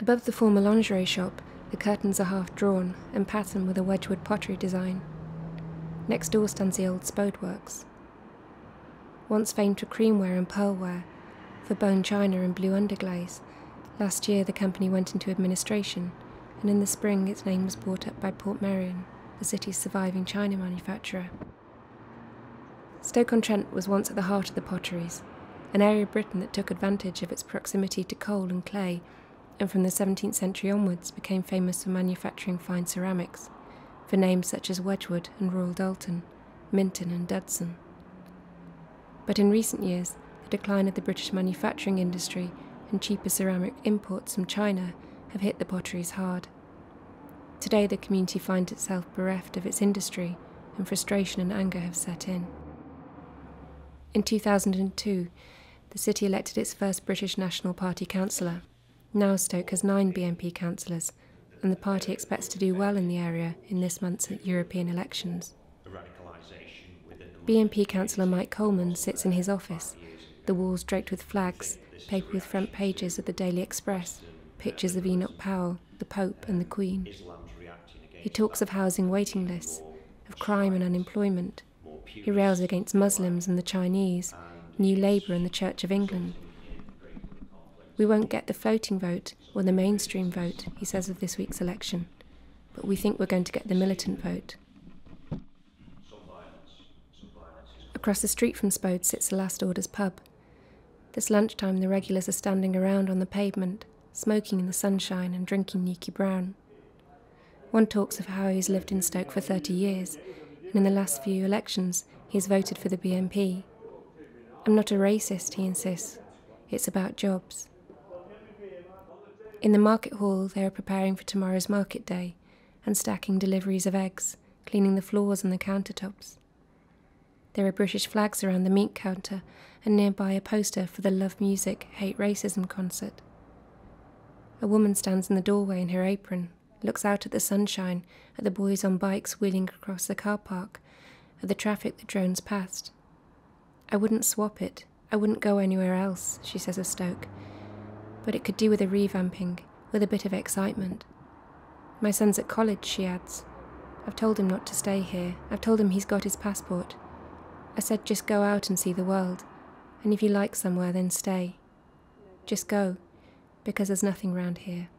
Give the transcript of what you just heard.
Above the former lingerie shop, the curtains are half drawn and patterned with a Wedgwood pottery design. Next door stands the old Spode Works. Once famed for creamware and pearlware, for bone china and blue underglaze, last year the company went into administration, and in the spring its name was bought up by Portmeirion, the city's surviving china manufacturer. Stoke-on-Trent was once at the heart of the potteries, an area of Britain that took advantage of its proximity to coal and clay, and from the 17th century onwards became famous for manufacturing fine ceramics, for names such as Wedgwood and Royal Doulton, Minton and Dudson. But in recent years, the decline of the British manufacturing industry and cheaper ceramic imports from China have hit the potteries hard. Today the community finds itself bereft of its industry, and frustration and anger have set in. In 2002, the city elected its first British National Party councillor. Now Stoke has 9 BNP councillors, and the party expects to do well in the area in this month's European elections. BNP councillor Mike Coleman sits in his office, the walls draped with flags, paper with front pages of the Daily Express, pictures of Enoch Powell, the Pope and the Queen. He talks of housing waiting lists, of crime and unemployment. He rails against Muslims and the Chinese, New Labour and the Church of England. We won't get the floating vote or the mainstream vote, he says of this week's election, but we think we're going to get the militant vote. Across the street from Spode sits the Last Orders pub. This lunchtime the regulars are standing around on the pavement, smoking in the sunshine and drinking Nuki Brown. One talks of how he's lived in Stoke for 30 years, and in the last few elections he's voted for the BNP. I'm not a racist, he insists. It's about jobs. In the market hall they are preparing for tomorrow's market day and stacking deliveries of eggs, cleaning the floors and the countertops. There are British flags around the meat counter and nearby a poster for the Love Music, Hate Racism concert. A woman stands in the doorway in her apron, looks out at the sunshine, at the boys on bikes wheeling across the car park, at the traffic that drones past. I wouldn't swap it, I wouldn't go anywhere else, she says of Stoke, but it could do with a revamping, with a bit of excitement. My son's at college, she adds. I've told him not to stay here, I've told him he's got his passport. I said just go out and see the world, and if you like somewhere then stay. Just go, because there's nothing round here.